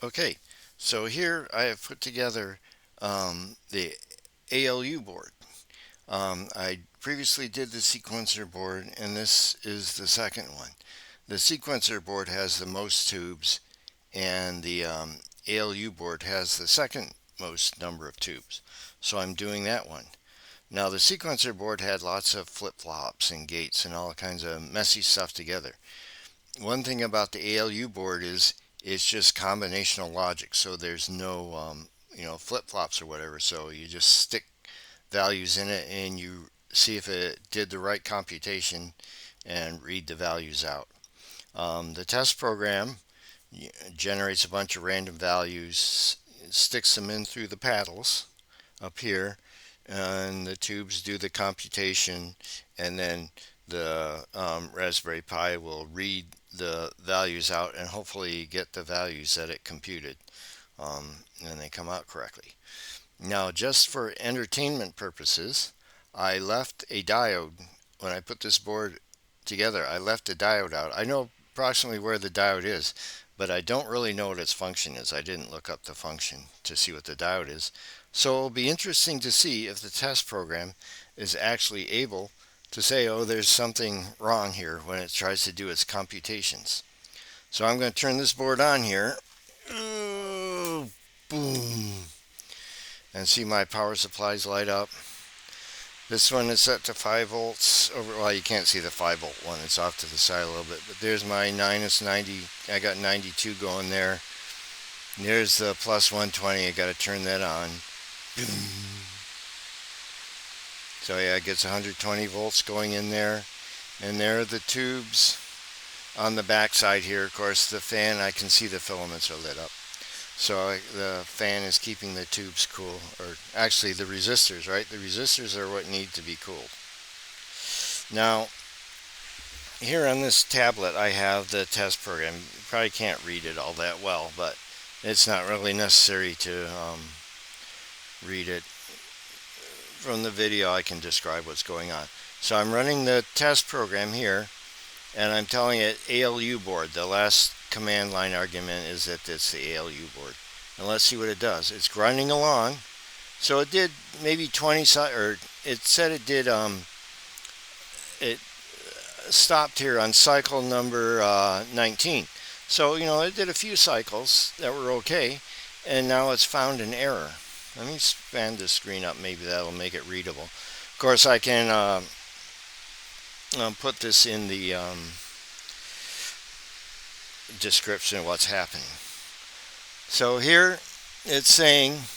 Okay, so here I have put together the ALU board. I previously did the sequencer board, and this is the second one. The sequencer board has the most tubes, and the ALU board has the second most number of tubes. So I'm doing that one. Now the sequencer board had lots of flip-flops and gates and all kinds of messy stuff together. One thing about the ALU board is it's just combinational logic, so there's no flip-flops or whatever. So you just stick values in it and you see if it did the right computation and read the values out. The test program generates a bunch of random values, sticks them in through the paddles up here, and the tubes do the computation, and then the Raspberry Pi will read the values out and hopefully get the values that it computed, and they come out correctly. Now, just for entertainment purposes, I left a diode when I put this board together. I left a diode out. I know approximately where the diode is, but I don't really know what its function is. I didn't look up the function to see what the diode is. So it'll be interesting to see if the test program is actually able to say, oh, there's something wrong here when it tries to do its computations. So I'm going to turn this board on here. Ooh, boom. And see my power supplies light up. This one is set to 5 volts. Well, you can't see the 5 volt one. It's off to the side a little bit. But there's my minus 90. I got 92 going there. And there's the plus 120. I got to turn that on. So yeah, it gets 120 volts going in there. And there are the tubes on the back side here. Of course, the fan, I can see the filaments are lit up. So the fan is keeping the tubes cool, or actually the resistors, right? The resistors are what need to be cooled. Now, here on this tablet, I have the test program. You probably can't read it all that well, but it's not really necessary to read it. From the video, I can describe what's going on. So I'm running the test program here, and I'm telling it ALU board. The last command line argument is that it's the ALU board. And let's see what it does. It's grinding along. So it did maybe 20, or it said it did, it stopped here on cycle number 19. So, it did a few cycles that were okay, and now it's found an error. Let me expand this screen up. Maybe that'll make it readable. Of course, I can put this in the description of what's happening. So here it's saying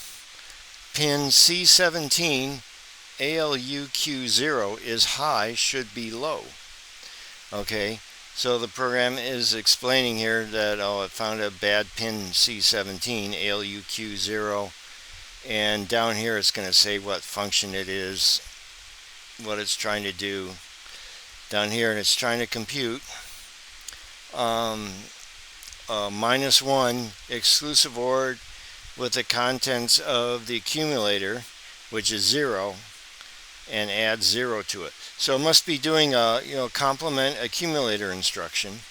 pin C17 ALUQ0 is high, should be low. Okay, so the program is explaining here that, it found a bad pin C17 ALUQ0, and down here it's going to say what function it is, what it's trying to do. Down here it's trying to compute -1 exclusive OR with the contents of the accumulator, which is 0, and add 0 to it. So it must be doing a complement accumulator instruction.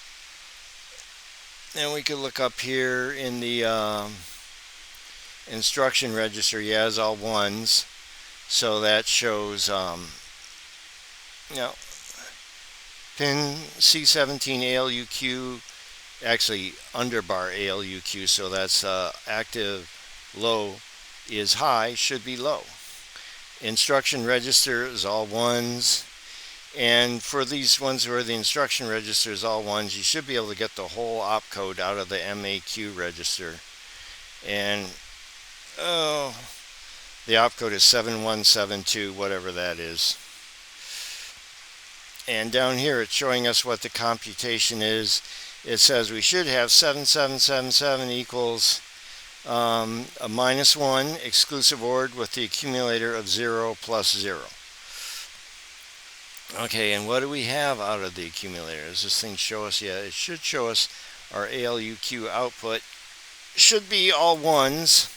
And we could look up here in the instruction register. Yeah, it's all ones, so that shows pin C17 ALUQ, actually underbar ALUQ, so that's active low is high, should be low. Instruction register is all ones, and for these ones where the instruction register is all ones, you should be able to get the whole opcode out of the MAQ register. And the opcode is 7172, whatever that is. And down here it's showing us what the computation is. It says we should have 7777 equals a -1 exclusive OR with the accumulator of 0 plus 0. Okay, and what do we have out of the accumulator? Does this thing show us? Yeah, it should show us our ALUQ output. Should be all ones.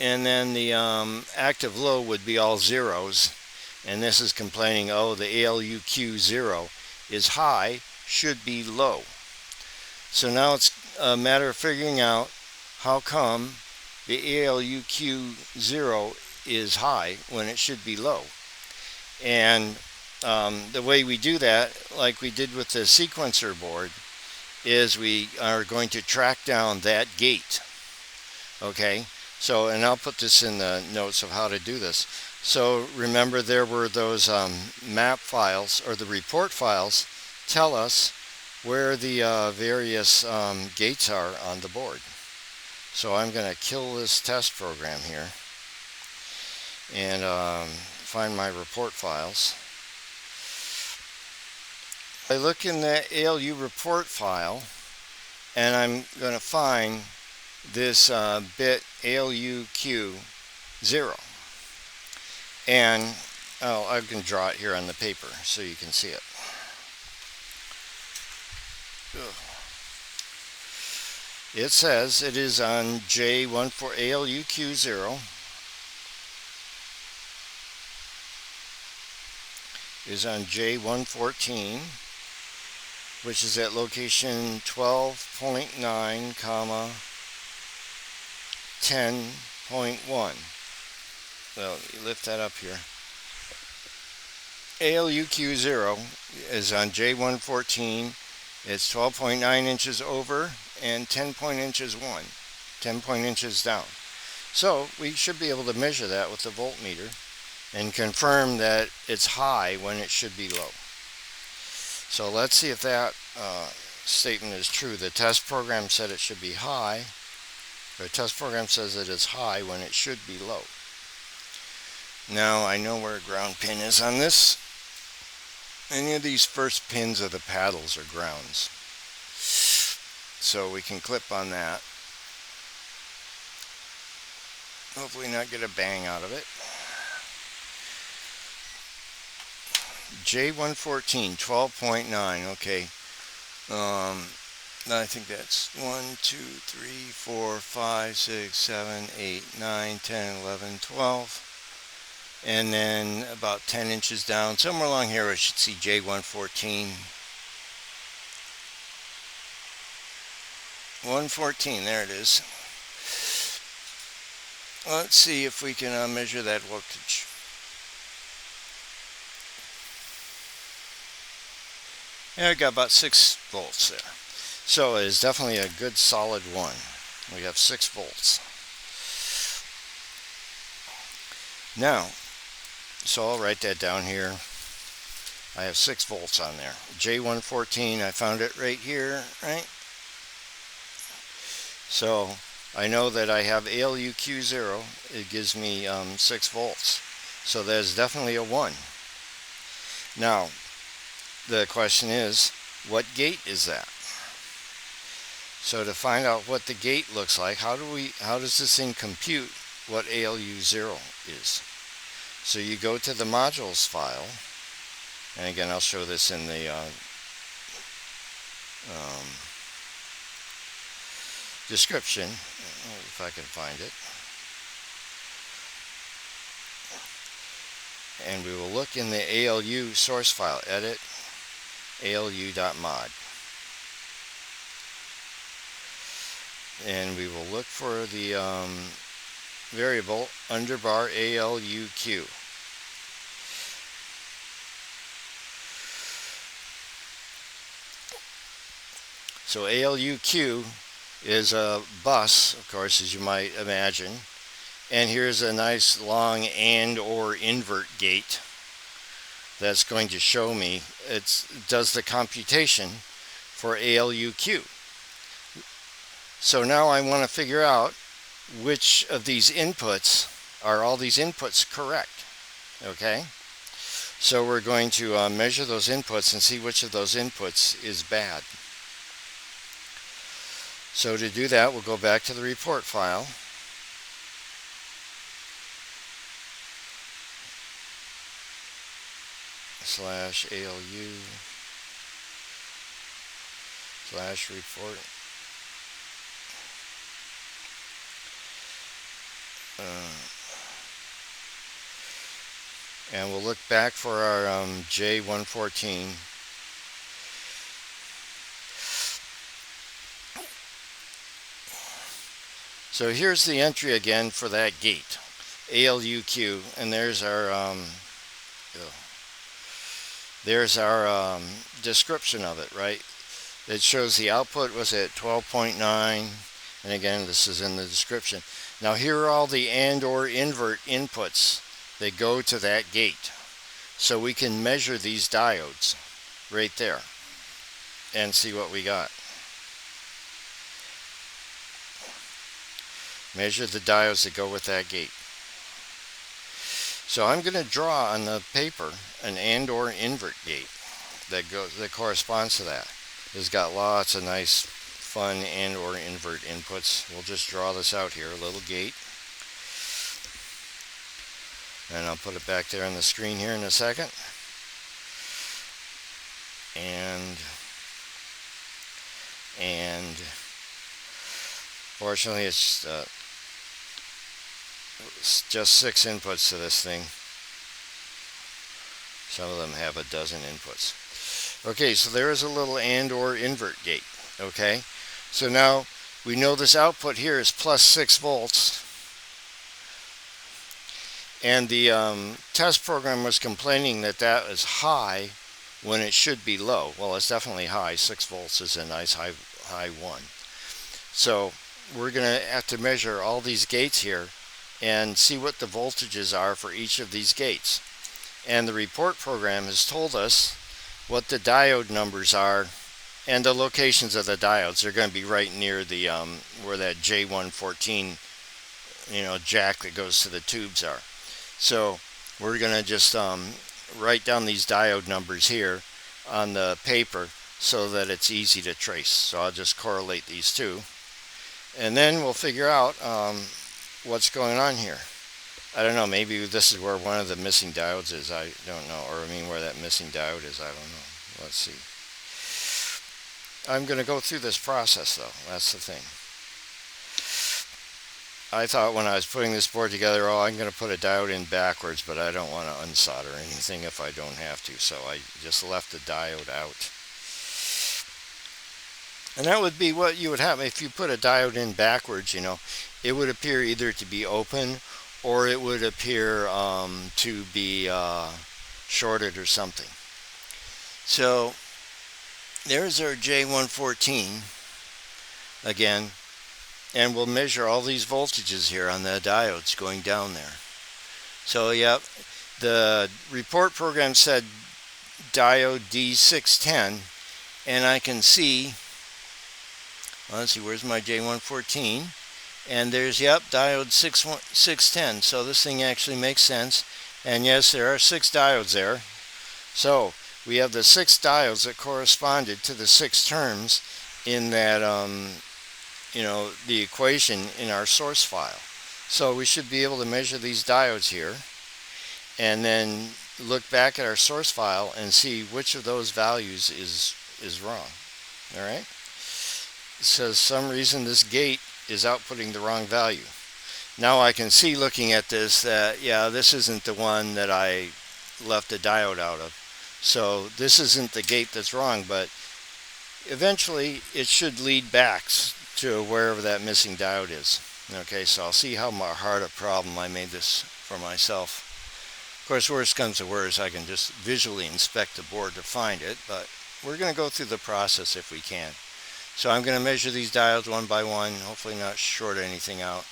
And then the active low would be all zeros. And this is complaining, the ALUQ 0 is high, should be low. So now it's a matter of figuring out how come the ALUQ0 is high when it should be low. And the way we do that, like we did with the sequencer board, is we are going to track down that gate. Okay, so, and I'll put this in the notes of how to do this. So remember, there were those map files, or the report files tell us where the various gates are on the board. So I'm going to kill this test program here and find my report files. I look in the ALU report file, and I'm going to find this bit ALUQ0. And I can draw it here on the paper so you can see it. It says it is on J14 ALUQ0 is on J114, which is at location 12.9, 10.1. Well, you lift that up here. ALUQ0 is on J114. It's 12.9 inches over and 10 inches down. So we should be able to measure that with the voltmeter and confirm that it's high when it should be low. So let's see if that statement is true. The test program said it should be high. The test program says it is high when it should be low. Now I know where a ground pin is on this. Any of these first pins of the paddles are grounds. So we can clip on that. Hopefully not get a bang out of it. J114, 12.9, okay. I think that's 1, 2, 3, 4, 5, 6, 7, 8, 9, 10, 11, 12. And then about 10 inches down, somewhere along here I should see J114. 114, there it is. Let's see if we can measure that voltage. Yeah, I got about 6 volts there. So it is definitely a good solid one. We have 6 volts. Now, so I'll write that down here. I have 6 volts on there. J114, I found it right here, right? So I know that I have ALUQ0. It gives me 6 volts. So there's definitely a 1. Now, the question is, what gate is that? So to find out what the gate looks like, how does this thing compute what ALU0 is? So you go to the modules file, and again I'll show this in the description, if I can find it. And we will look in the ALU source file, edit alu.mod. And we will look for the variable underbar ALUQ. So ALUQ is a bus, of course, as you might imagine. And here's a nice long and or invert gate that's going to show me it does the computation for ALUQ. So now I want to figure out which of these inputs, are all these inputs correct? Okay? So we're going to measure those inputs and see which of those inputs is bad. So to do that, we'll go back to the report file. /ALU /report. And we'll look back for our J114. So here's the entry again for that gate, ALUQ, and there's our description of it, right? It shows the output was at 12.9, and again, this is in the description. Now here are all the and or invert inputs that go to that gate. So we can measure these diodes right there and see what we got. Measure the diodes that go with that gate. So I'm going to draw on the paper an and or invert gate that corresponds to that. It's got lots of nice fun and or invert inputs. We'll just draw this out here, a little gate. And I'll put it back there on the screen here in a second. And fortunately it's just 6 inputs to this thing. Some of them have a dozen inputs. Okay, so there is a little and or invert gate. Okay, so now we know this output here is plus 6 volts. And the test program was complaining that that is high when it should be low. Well, it's definitely high. 6 volts is a nice high one. So we're going to have to measure all these gates here and see what the voltages are for each of these gates. And the report program has told us what the diode numbers are and the locations of the diodes. They're going to be right near the where that J114 jack that goes to the tubes are. So we're going to just write down these diode numbers here on the paper so that it's easy to trace. So I'll just correlate these two, and then we'll figure out what's going on here. I don't know, maybe this is where one of the missing diodes is. I don't know, or I mean where that missing diode is. I don't know. Let's see. I'm going to go through this process though. That's the thing. I thought when I was putting this board together, oh, I'm going to put a diode in backwards, but I don't want to unsolder anything if I don't have to, so I just left the diode out. And that would be what you would have if you put a diode in backwards. It would appear either to be open or it would appear to be shorted or something. So there's our J114 again. And we'll measure all these voltages here on the diodes going down there. So yep, the report program said diode D610, and I can see, well, let's see, where's my J114? And there's, yep, diode 610. So this thing actually makes sense. And yes, there are 6 diodes there. So we have the 6 diodes that corresponded to the 6 terms in that the equation in our source file. So we should be able to measure these diodes here and then look back at our source file and see which of those values is wrong. Alright? It says some reason this gate is outputting the wrong value. Now I can see looking at this that, yeah, this isn't the one that I left a diode out of. So this isn't the gate that's wrong, but eventually it should lead back to wherever that missing diode is. Okay, so I'll see how hard a problem I made this for myself. Of course, worst comes to worst, I can just visually inspect the board to find it, but we're going to go through the process if we can. So I'm going to measure these diodes one by one, hopefully not short anything out.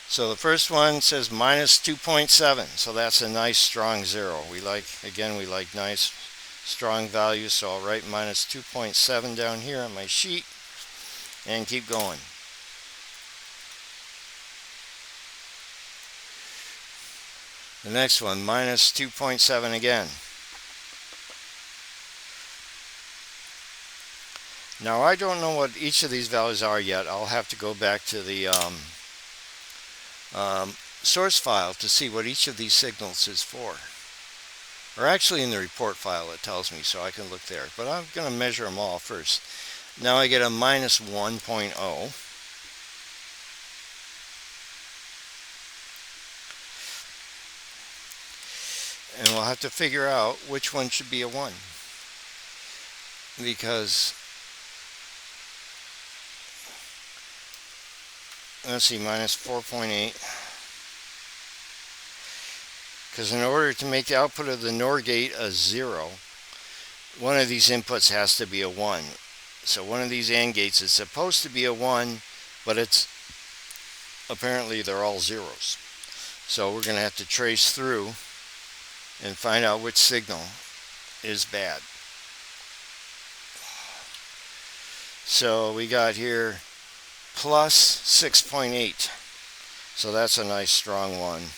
So the first one says minus 2.7, so that's a nice strong 0. We like nice strong values, so I'll write minus 2.7 down here on my sheet and keep going. The next one, minus 2.7 again. Now I don't know what each of these values are yet. I'll have to go back to the source file to see what each of these signals is for. Or actually in the report file it tells me, so I can look there. But I'm going to measure them all first. Now I get a minus 1.0. And we'll have to figure out which one should be a 1. Because let's see, minus 4.8. Because in order to make the output of the NOR gate a 0, one of these inputs has to be a 1. So one of these AND gates is supposed to be a 1, but it's apparently they're all zeros. So we're going to have to trace through and find out which signal is bad. So we got here plus 6.8. So that's a nice strong one.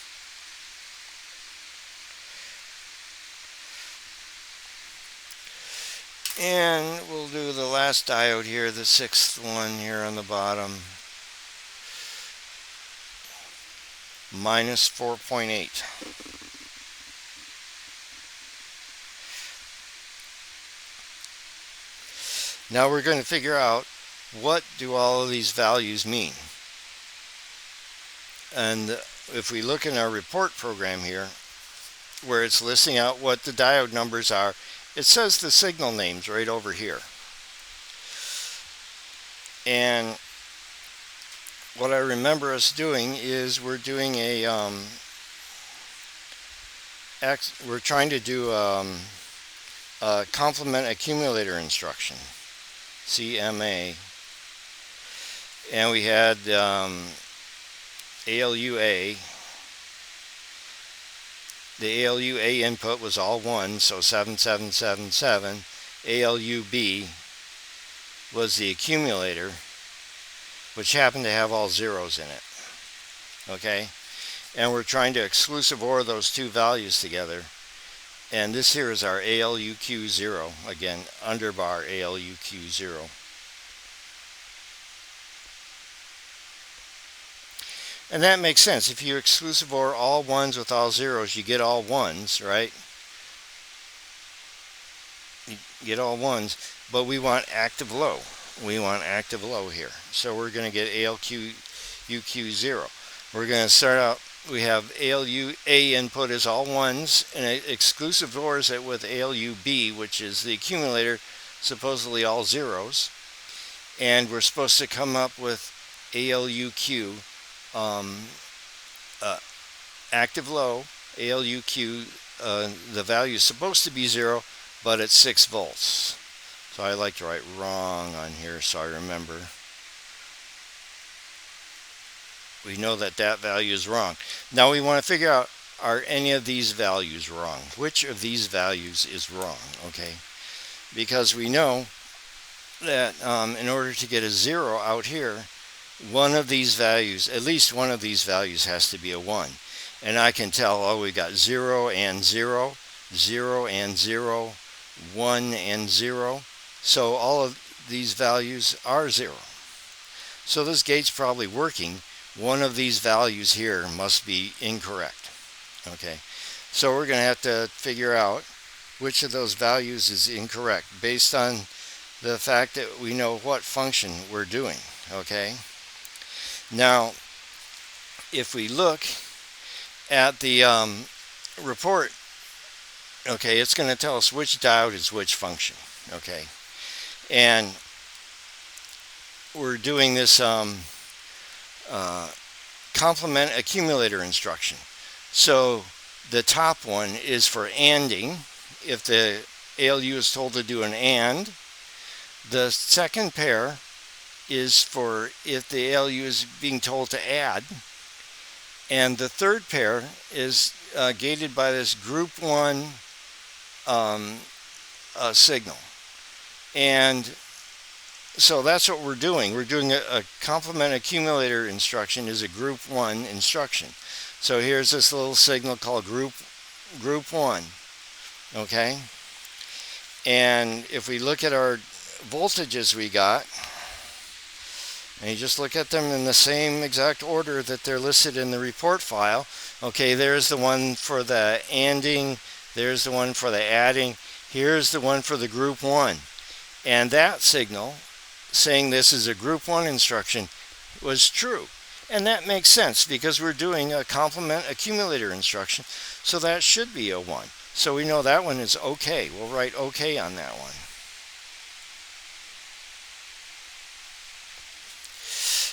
And we'll do the last diode here, the 6th one here on the bottom. Minus 4.8. Now we're going to figure out what do all of these values mean. And if we look in our report program here, where it's listing out what the diode numbers are, it says the signal names right over here. And what I remember us doing is we're doing a we're trying to do a complement accumulator instruction, CMA, and we had ALUA. The ALUA input was all 1, so 7777. ALUB was the accumulator, which happened to have all zeros in it. Okay? And we're trying to exclusive OR those two values together. And this here is our ALUQ0. Again, underbar ALUQ0. And that makes sense. If you exclusive OR all 1s with all zeros, you get all 1s, right? You get all 1s, but we want active low. We want active low here. So we're going to get ALUQ0. We're going to start out, we have ALUA input is all 1s, and it exclusive ORs it with ALUB, which is the accumulator, supposedly all zeros. And we're supposed to come up with ALUQ, active low, ALUQ, the value is supposed to be 0, but it's 6 volts. So I like to write wrong on here so I remember. We know that that value is wrong. Now we want to figure out, are any of these values wrong? Which of these values is wrong? Okay, because we know that in order to get a 0 out here, one of these values, at least one of these values has to be a 1. And I can tell, oh, we got 0 and 0, 0 and 0, 1 and 0. So all of these values are 0. So this gate's probably working. One of these values here must be incorrect. Okay, so we're going to have to figure out which of those values is incorrect based on the fact that we know what function we're doing. Okay, now if we look at the report, okay, it's going to tell us which diode is which function. Okay, and we're doing this complement accumulator instruction. So the top one is for ANDing. If the ALU is told to do an AND, the second pair is for if the ALU is being told to add, and the third pair is gated by this group 1 signal. And so that's what we're doing. We're doing a complement accumulator instruction is a group 1 instruction. So here's this little signal called group 1. Okay? And if we look at our voltages we got, and you just look at them in the same exact order that they're listed in the report file. Okay, there's the one for the ANDing, there's the one for the adding, here's the one for the group 1. And that signal, saying this is a group 1 instruction, was true. And that makes sense because we're doing a complement accumulator instruction, so that should be a 1. So we know that one is okay. We'll write okay on that one.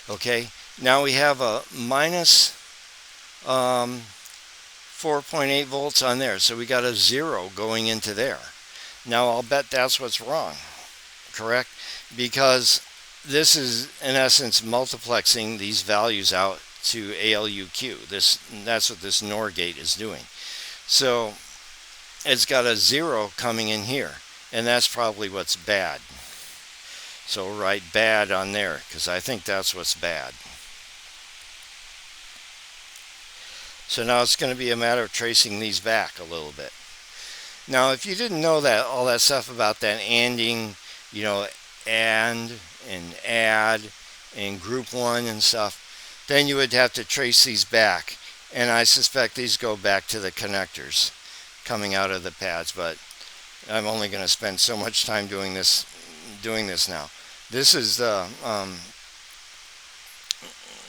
Okay, Now we have a minus 4.8 volts on there, so we got a 0 going into there. Now I'll bet that's what's wrong, correct? Because this is in essence multiplexing these values out to ALUQ. That's what this NOR gate is doing. So it's got a 0 coming in here, and that's probably what's bad. So we'll write bad on there because I think that's what's bad. So now it's going to be a matter of tracing these back a little bit. Now, if you didn't know that all that stuff about that anding, and add and group one and stuff, then you would have to trace these back. And I suspect these go back to the connectors coming out of the pads, but I'm only going to spend so much time doing this now. This is the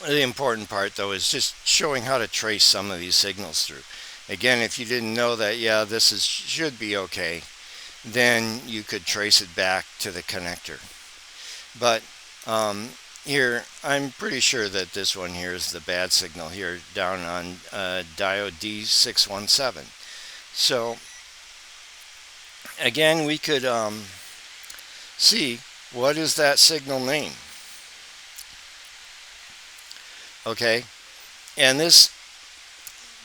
important part, though, is just showing how to trace some of these signals through. Again, if you didn't know that, yeah, should be okay, then you could trace it back to the connector. But here, I'm pretty sure that this one here is the bad signal here down on diode D617. So again, we could see what is that signal name. Okay, and this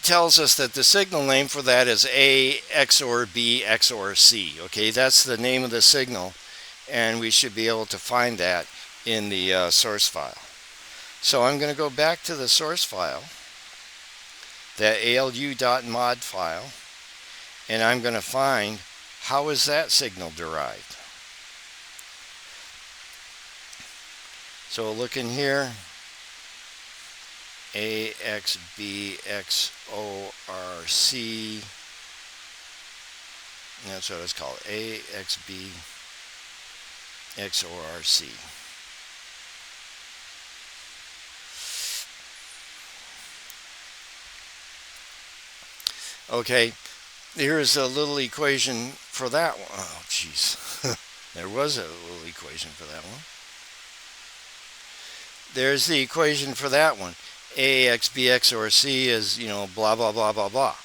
tells us that the signal name for that is A XOR B XOR C. Okay, that's the name of the signal, and we should be able to find that in the source file. So I'm going to go back to the source file, that ALU.mod file, and I'm going to find how is that signal derived. So we'll look in here. AXB XORC. That's what it's called. AXB XORC. Okay, here's a little equation for that one. Oh, jeez. There was a little equation for that one. There's the equation for that one. AXB XOR C is, blah, blah, blah, blah, blah.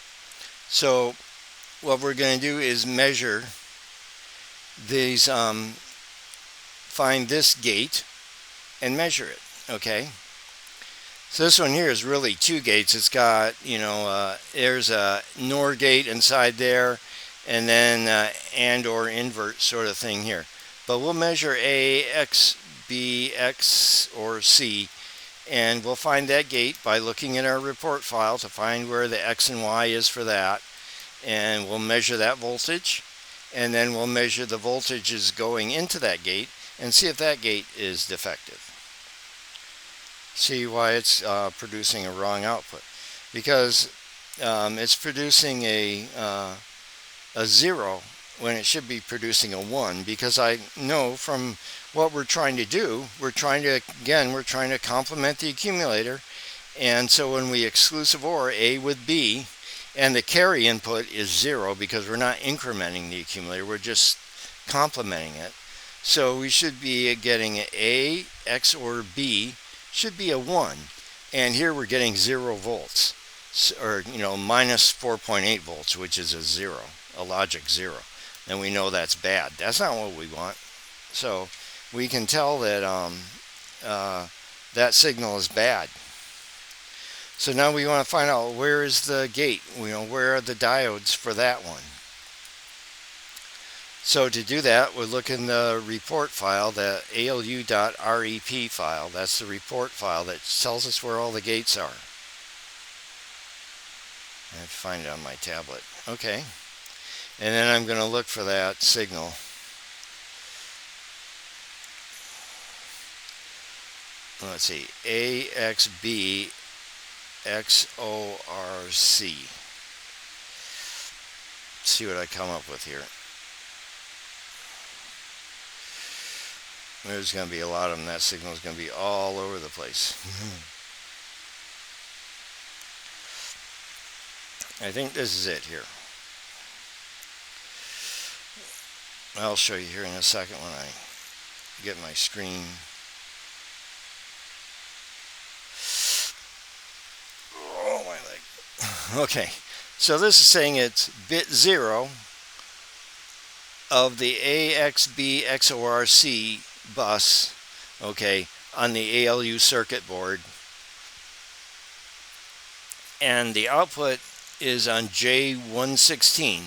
So what we're going to do is measure these, find this gate and measure it, okay? So this one here is really two gates. It's got, there's a NOR gate inside there, and then and or invert sort of thing here. But we'll measure A, X, B, X, or C, and we'll find that gate by looking at our report file to find where the X and Y is for that. And we'll measure that voltage, and then we'll measure the voltages going into that gate and see if that gate is defective. See why it's producing a wrong output. Because it's producing a 0 when it should be producing a 1, because I know from what we're trying to do, we're trying to complement the accumulator, and so when we exclusive OR A with B, and the carry input is 0 because we're not incrementing the accumulator, we're just complementing it. So we should be getting A, X, or B should be a 1, and here we're getting 0 volts, or minus 4.8 volts, which is a 0, a logic 0. And we know that's bad. That's not what we want. So we can tell that that signal is bad. So now we want to find out where is the gate. Where are the diodes for that one. So to do that, we'll look in the report file, the ALU.REP file. That's the report file that tells us where all the gates are. I have to find it on my tablet. Okay. And then I'm going to look for that signal. Let's see, AXB XORC. Let's see what I come up with here. There's going to be a lot of them. That signal is going to be all over the place. I think this is it here. I'll show you here in a second when I get my screen. Okay, so this is saying it's bit 0 of the AXB XORC bus, okay, on the ALU circuit board. And the output is on J116.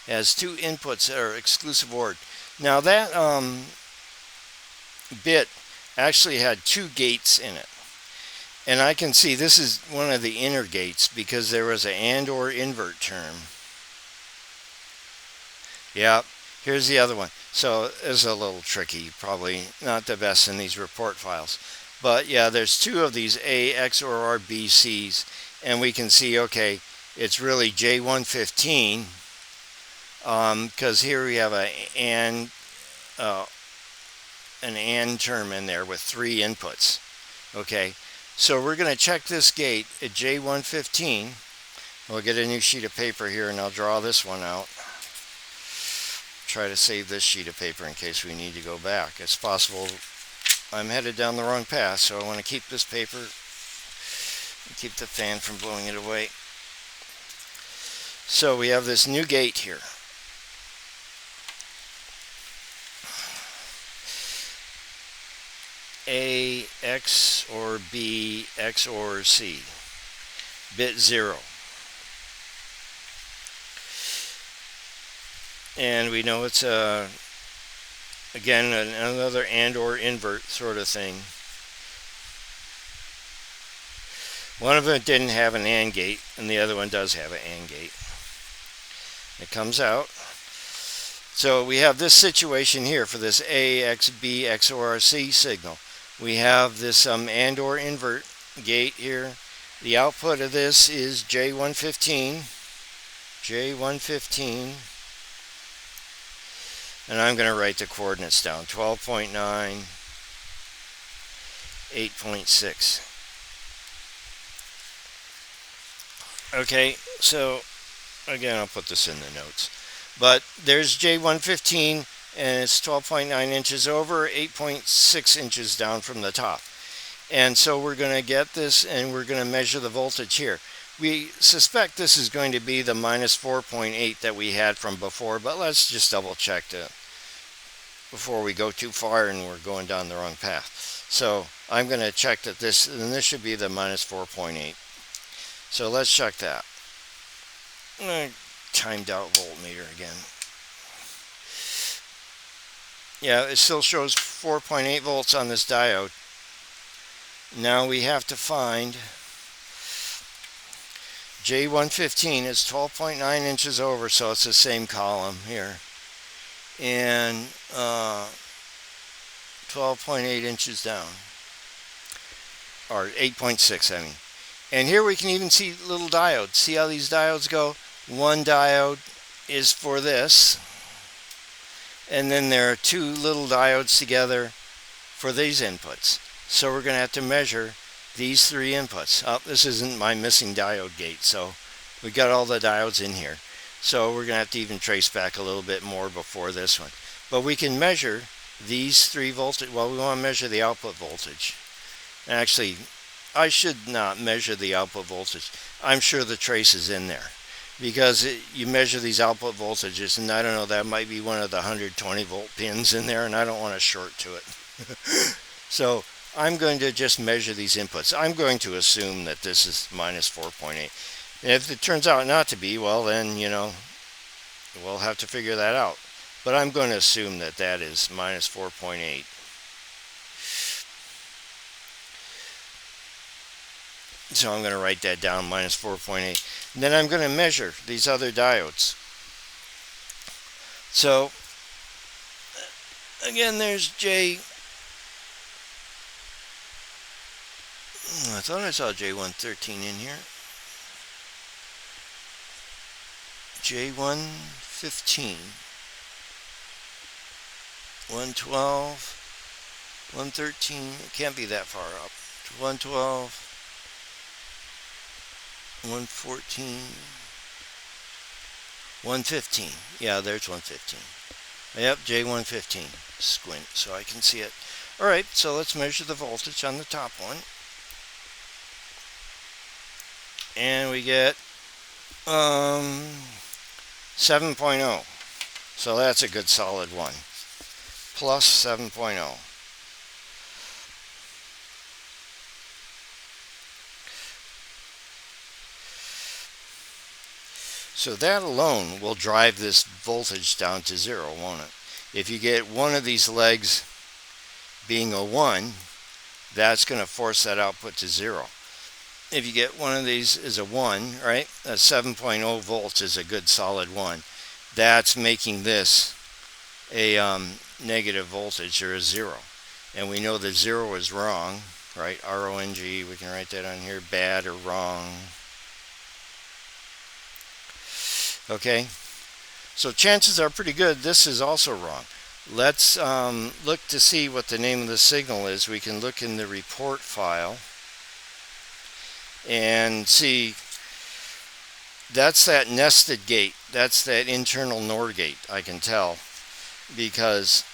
It has two inputs that are exclusive OR. Now that bit actually had two gates in it. And I can see this is one of the inner gates because there was an AND or invert term. Yeah, here's the other one. So it's a little tricky, probably not the best in these report files. But yeah, there's two of these A, X, or R, B, C's. And we can see, okay, it's really J115 because here we have an AND term in there with three inputs. Okay, so we're going to check this gate at J115. We'll get a new sheet of paper here and I'll draw this one out. Try to save this sheet of paper in case we need to go back. It's possible I'm headed down the wrong path, so I want to keep this paper and keep the fan from blowing it away. So we have this new gate here. A, X, or B, X, or C. Bit 0. And we know it's again another AND or invert sort of thing. One of them didn't have an AND gate and the other one does have an AND gate. It comes out. So we have this situation here for this A, X, B, X, or C signal. We have this AND or invert gate here. The output of this is J115. And I'm going to write the coordinates down. 12.9, 8.6. Okay, so again, I'll put this in the notes. But there's J115, and it's 12.9 inches over, 8.6 inches down from the top. And so we're going to get this, and we're going to measure the voltage here. We suspect this is going to be the minus 4.8 that we had from before, but let's just double check that before we go too far and we're going down the wrong path. So I'm going to check that this, and this should be the minus 4.8. So let's check that. Timed out voltmeter again. Yeah, it still shows 4.8 volts on this diode. Now we have to find J115 is 12.9 inches over, so it's the same column here. And 12.8 inches down. Or 8.6, I mean. And here we can even see little diodes. See how these diodes go? One diode is for this. And then there are two little diodes together for these inputs. So we're going to have to measure these three inputs. Oh, this isn't my missing diode gate, so we got all the diodes in here. So we're going to have to even trace back a little bit more before this one. But we can measure these three voltage. Well, we want to measure the output voltage. Actually, I should not measure the output voltage. I'm sure the trace is in there. Because you measure these output voltages, and I don't know, that might be one of the 120 volt pins in there, and I don't want to short to it. So I'm going to just measure these inputs. I'm going to assume that this is minus 4.8. And if it turns out not to be, well then, you know, we'll have to figure that out. But I'm going to assume that that is minus 4.8. So I'm going to write that down, minus 4.8. And then I'm going to measure these other diodes. So, again, there's J. I thought I saw J113 in here. J115. 112. 113. It can't be that far up. 112. 114, 115. Yeah, there's 115. Yep, J115. Squint so I can see it. Alright, so let's measure the voltage on the top one. And we get Um, 7.0. So that's a good solid one. Plus 7.0. So that alone will drive this voltage down to zero, won't it? If you get one of these legs being a 1, that's going to force that output to 0. If you get one of these as a 1, right, a 7.0 volts is a good solid 1. That's making this a negative voltage or a 0. And we know that 0 is wrong, right? RONG, we can write that on here, bad or wrong. Okay, so chances are pretty good this is also wrong. Let's look to see what the name of the signal is. We can look in the report file and see that's that nested gate. That's that internal NOR gate, I can tell, because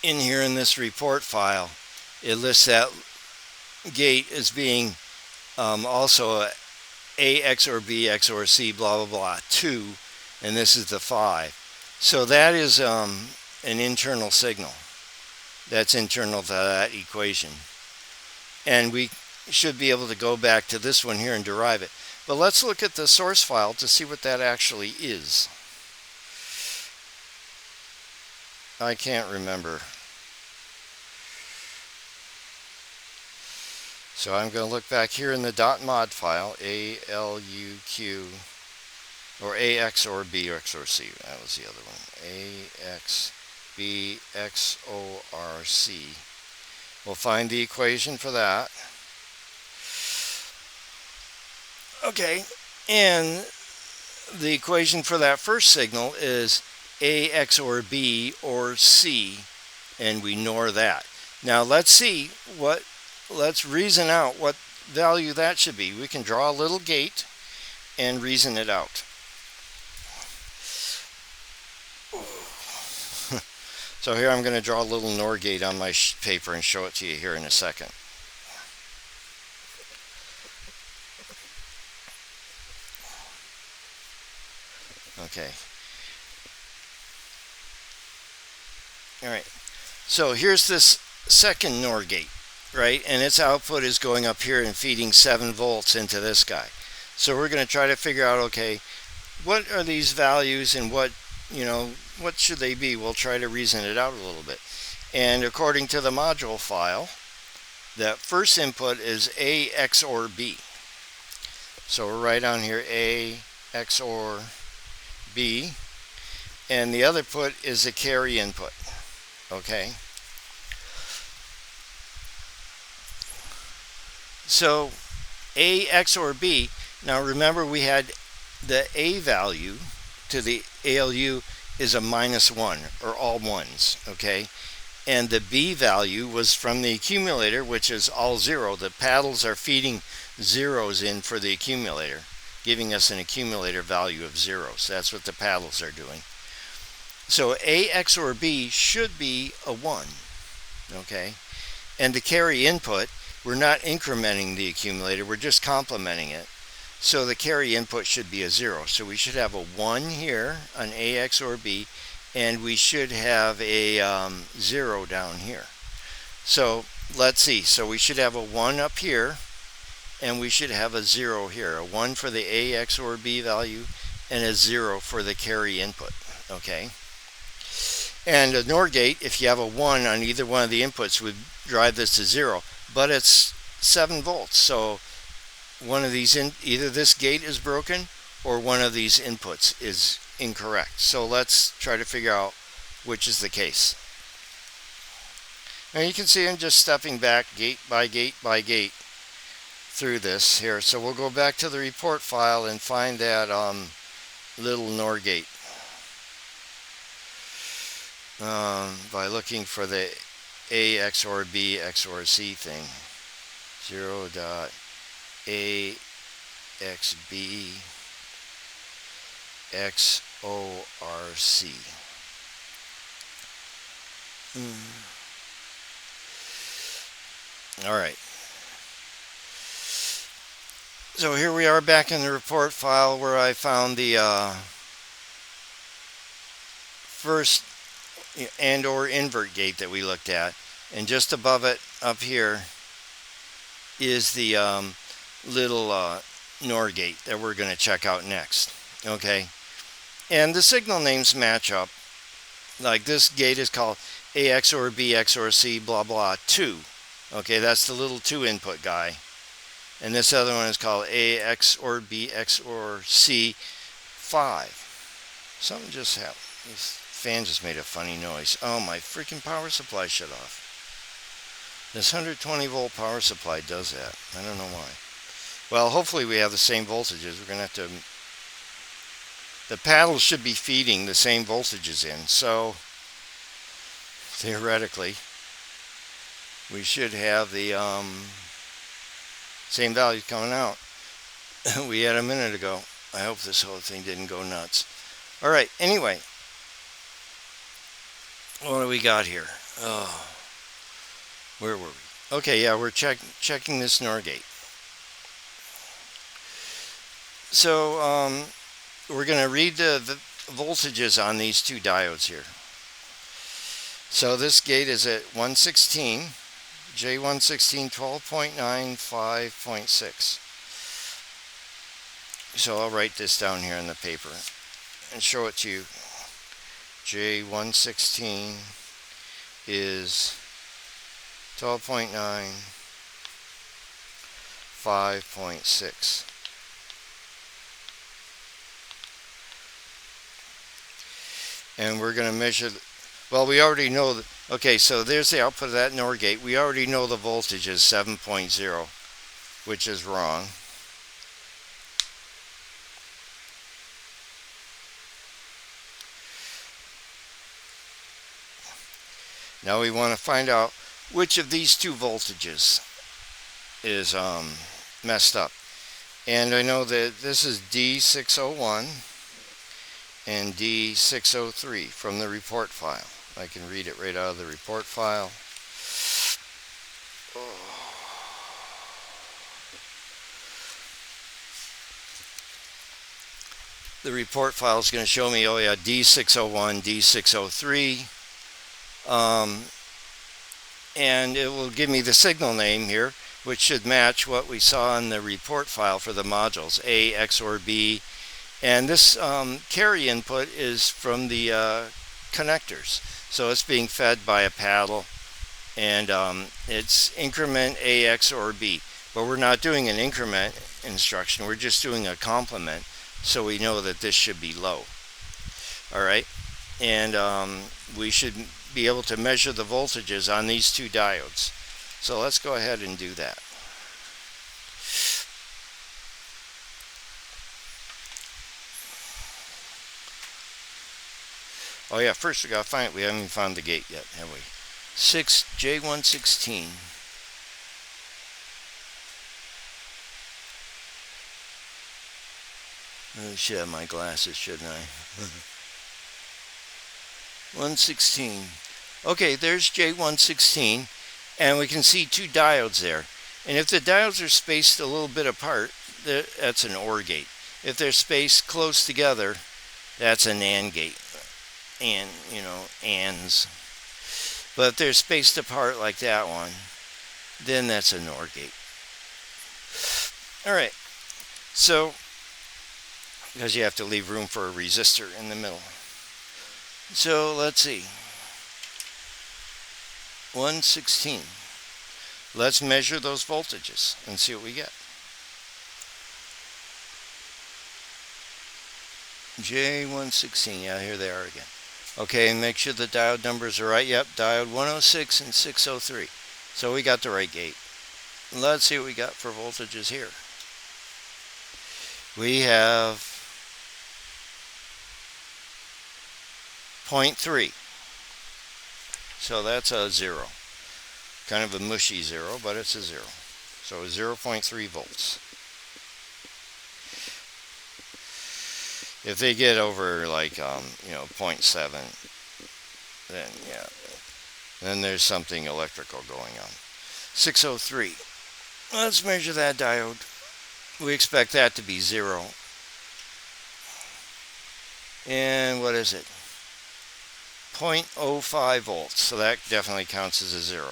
in here in this report file, it lists that gate as being also a XOR B XOR C blah blah blah 2, and this is the 5. So that is an internal signal. That's internal to that equation. And we should be able to go back to this one here and derive it. But let's look at the source file to see what that actually is. I can't remember. So I'm going to look back here in the .mod file, ALUQ, or AX or B XOR C. That was the other one. AX, B, XOR C. We'll find the equation for that. Okay, and the equation for that first signal is A XOR B or C, and we NOR that. Now let's see let's reason out what value that should be. We can draw a little gate and reason it out. So here I'm going to draw a little NOR gate on my paper and show it to you here in a second. Okay. All right. So here's this second NOR gate, right? And its output is going up here and feeding 7 volts into this guy. So we're going to try to figure out, okay, what are these values and what should they be? We'll try to reason it out a little bit. And according to the module file, that first input is A XOR B. So we'll write down here A XOR B. And the other put is a carry input. Okay. So A XOR B. Now remember we had the A value to the ALU is a -1 or all ones, okay? And the B value was from the accumulator, which is all 0. The paddles are feeding zeros in for the accumulator, giving us an accumulator value of 0. So that's what the paddles are doing. So A XOR B should be a 1, okay? And the carry input, we're not incrementing the accumulator, we're just complementing it. So the carry input should be a 0. So we should have a 1 here on A XOR B, and we should have a 0 down here. So let's see. So we should have a 1 up here, and we should have a 0 here. A 1 for the A XOR B value, and a 0 for the carry input. Okay. And a NOR gate, if you have a 1 on either one of the inputs, would drive this to 0. But it's 7 volts. So one of these, either this gate is broken or one of these inputs is incorrect. So let's try to figure out which is the case. Now you can see I'm just stepping back gate by gate by gate through this here. So we'll go back to the report file and find that little NOR gate by looking for the A XOR B XOR C thing. 0.AXB XORC. All right. So here we are back in the report file where I found the first and or invert gate that we looked at, and just above it up here is the little NOR gate that we're going to check out next. Okay, and the signal names match up. Like this gate is called A XOR B XOR C blah blah 2. Okay, that's the little 2 input guy. And this other one is called A XOR B XOR C 5. Something just happened. This fan just made a funny noise. Oh, my freaking power supply shut off. This 120 volt power supply does that. I don't know why. Well, hopefully we have the same voltages. We're going to have to... The paddles should be feeding the same voltages in. So, theoretically, we should have the same values coming out we had a minute ago. I hope this whole thing didn't go nuts. All right, anyway. What do we got here? Oh, where were we? Okay, yeah, we're checking this NOR gate. So we're going to read the voltages on these two diodes here. So this gate is at 116, J116 12.9 5.6. So I'll write this down here on the paper and show it to you. J116 is 12.9 5.6. And we're going to measure, well, we already know that, okay, so there's the output of that NOR gate. We already know the voltage is 7.0, which is wrong. Now we want to find out which of these two voltages is messed up. And I know that this is D601 and D603 from the report file. I can read it right out of the report file. The report file is going to show me, oh yeah, D601, D603. And it will give me the signal name here, which should match what we saw in the report file for the modules, A XOR B. And this carry input is from the connectors. So it's being fed by a paddle, and it's increment A XOR B. But we're not doing an increment instruction, we're just doing a complement, so we know that this should be low. All right, and we should be able to measure the voltages on these two diodes. So let's go ahead and do that. Oh yeah, first we gotta find it. We haven't even found the gate yet, have we? J116. I should have my glasses, shouldn't I? 116. Okay, there's J116, and we can see two diodes there. And if the diodes are spaced a little bit apart, that's an OR gate. If they're spaced close together, that's an AND gate. And, you know, ANDs. But if they're spaced apart like that one, then that's a NOR gate. All right, so, because you have to leave room for a resistor in the middle. So let's see, 116. Let's measure those voltages and see what we get. J116, yeah, here they are again. Okay, and make sure the diode numbers are right. Yep, diode 106 and 603. So we got the right gate. Let's see what we got for voltages here. We have 0.3. So that's a 0. Kind of a mushy 0, but it's a 0. So 0.3 volts. If they get over like, 0.7, then yeah, then there's something electrical going on. 603. Let's measure that diode. we expect that to be 0. And what is it? 0.05 volts. So that definitely counts as a 0.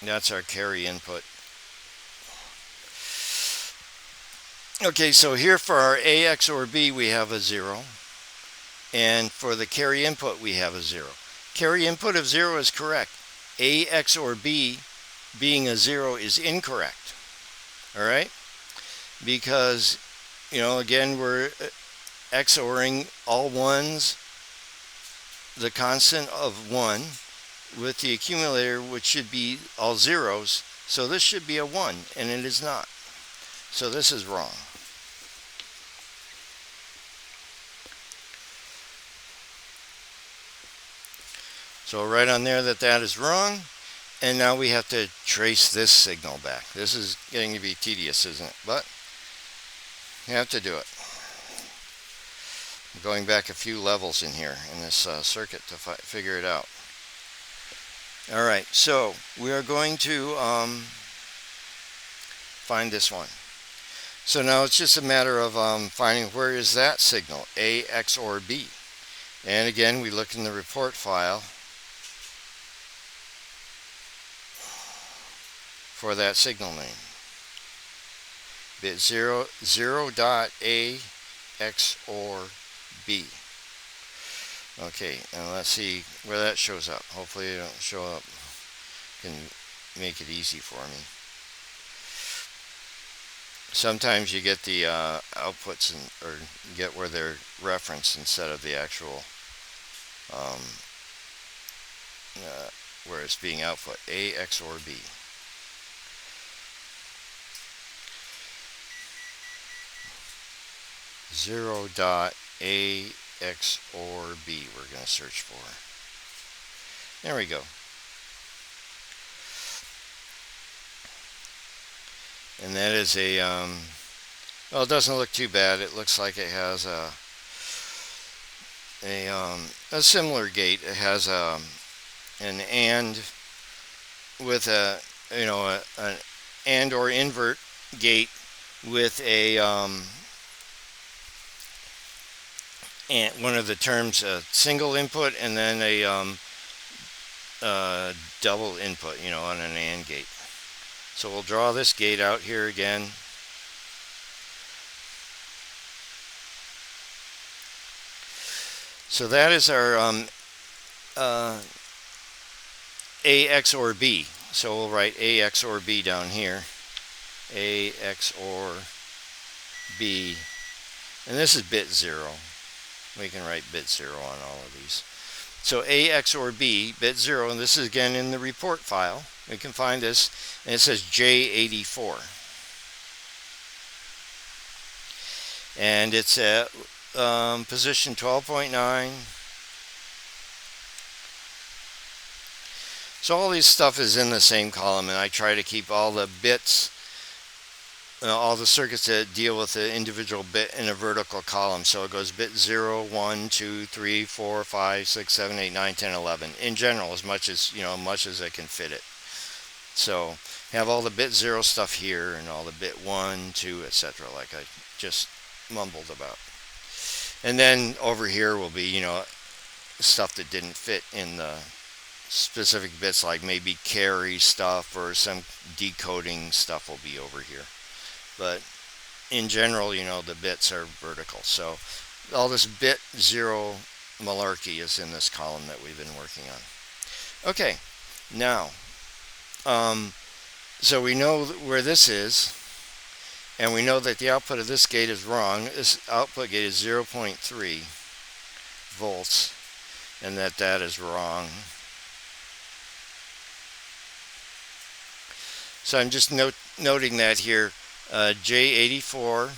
That's our carry input. Okay, so here for our A XOR B we have a 0. And for the carry input we have a 0. Carry input of 0 is correct. A XOR B being a 0 is incorrect. Alright? Because, again, we're XORing all ones, the constant of 1, with the accumulator, which should be all zeros. So this should be a 1, and it is not. So this is wrong. So right on there that is wrong. And now we have to trace this signal back. This is getting to be tedious, isn't it? But you have to do it. I'm going back a few levels in here in this circuit to figure it out. All right, so we are going to find this one. So now it's just a matter of finding where is that signal, A XOR B. And again, we look in the report file for that signal name. Bit 0.A XOR B. Okay, and let's see where that shows up. Hopefully it don't show up. Can make it easy for me. Sometimes you get the outputs or get where they're referenced instead of the actual where it's being output. A XOR B. 0.A XOR B we're going to search for. There we go. And that is a, well, it doesn't look too bad. It looks like it has a similar gate. It has an AND with an AND or invert gate with a and one of the terms a single input and then a double input, on an AND gate. So we'll draw this gate out here again. So that is our A XOR B. So we'll write A XOR B down here. A XOR B. And this is bit 0. We can write bit 0 on all of these. So A XOR B, bit 0, and this is again in the report file. We can find this, and it says J84. And it's at position 12.9. So all this stuff is in the same column, and I try to keep all the bits, all the circuits that deal with the individual bit in a vertical column. So it goes bit 0, 1, 2, 3, 4, 5, 6, 7, 8, 9, 10, 11. In general, as much as I can fit it. So have all the bit 0 stuff here and all the bit 1, 2, etc. like I just mumbled about. And then over here will be, stuff that didn't fit in the specific bits, like maybe carry stuff or some decoding stuff will be over here. But in general, the bits are vertical. So all this bit 0 malarkey is in this column that we've been working on. Okay, now, so we know where this is, and we know that the output of this gate is wrong. This output gate is 0.3 volts, and that is wrong. So I'm just noting that here. J84,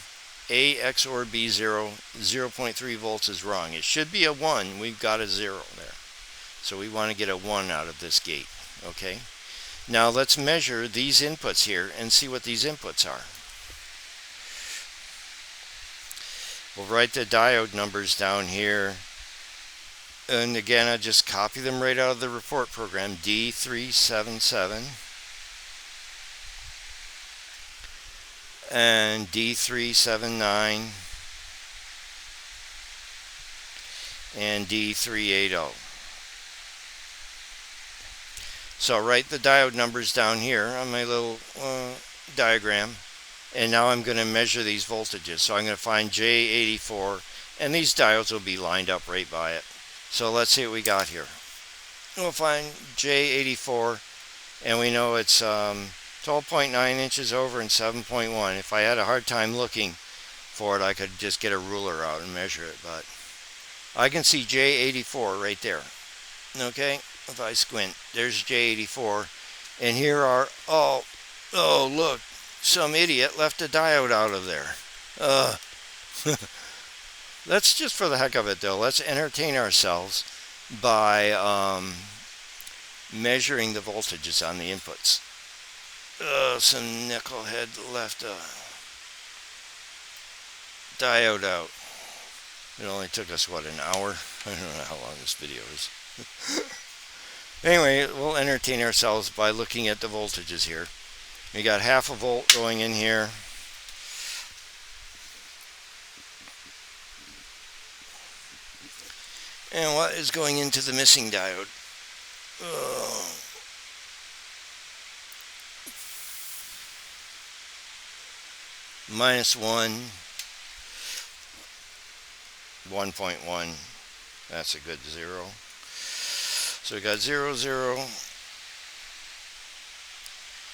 A XOR B 0, 0.3 volts is wrong. It should be a 1. We've got a 0 there. So we want to get a 1 out of this gate. Okay. Now let's measure these inputs here and see what these inputs are. We'll write the diode numbers down here. And again, I just copy them right out of the report program. D377. and D379 and D380. So I'll write the diode numbers down here on my little diagram, and now I'm going to measure these voltages. So I'm going to find J84, and these diodes will be lined up right by it. So let's see what we got here. We'll find J84, and we know it's 12.9 inches over and 7.1. If I had a hard time looking for it, I could just get a ruler out and measure it, but I can see J84 right there. Okay, if I squint, there's J84, and here are, oh look, some idiot left a diode out of there. Let's just, for the heck of it though, let's entertain ourselves by measuring the voltages on the inputs. Some knucklehead left a diode out. It only took us, what, an hour? I don't know how long this video is. Anyway, we'll entertain ourselves by looking at the voltages here. We got half a volt going in here. And what is going into the missing diode? -1, 1.1. That's a good 0. So we got 0, 0.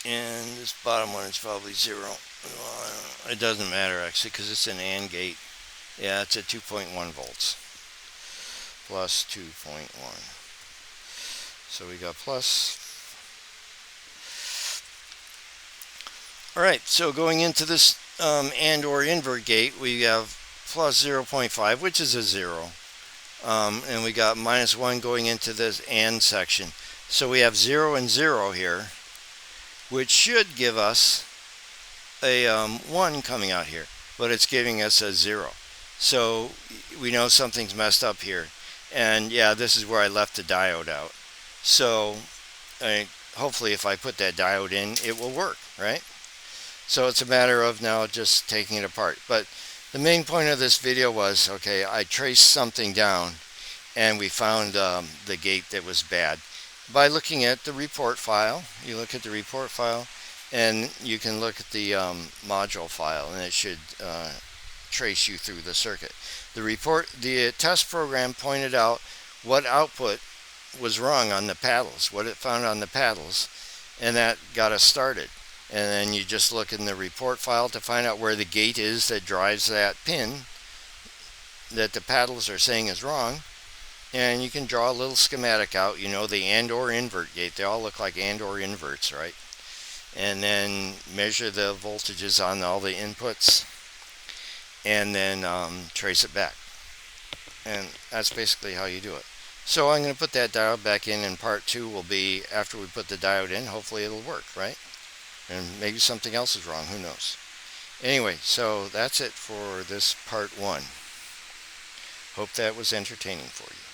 And this bottom one is probably 0. It doesn't matter actually, because it's an AND gate. Yeah, it's at 2.1 volts. Plus 2.1. So we got plus. Alright, so going into this AND or invert gate, we have plus 0.5, which is a 0. And we got -1 going into this AND section. So we have 0 and 0 here, which should give us a 1 coming out here, but it's giving us a 0. So we know something's messed up here. And yeah, this is where I left the diode out. So hopefully if I put that diode in, it will work, right? So it's a matter of now just taking it apart. But the main point of this video was, okay, I traced something down and we found the gate that was bad by looking at the report file. You look at the report file and you can look at the module file, and it should trace you through the circuit. The test program pointed out what output was wrong on the paddles, what it found on the paddles, and that got us started. And then you just look in the report file to find out where the gate is that drives that pin that the paddles are saying is wrong, and you can draw a little schematic out. You know, the AND or invert gate, they all look like AND or inverts, right? And then measure the voltages on all the inputs, and then trace it back. And that's basically how you do it. So I'm going to put that diode back in, and part 2 will be after we put the diode in. Hopefully it'll work, right? And maybe something else is wrong, who knows. Anyway, so that's it for this part 1. Hope that was entertaining for you.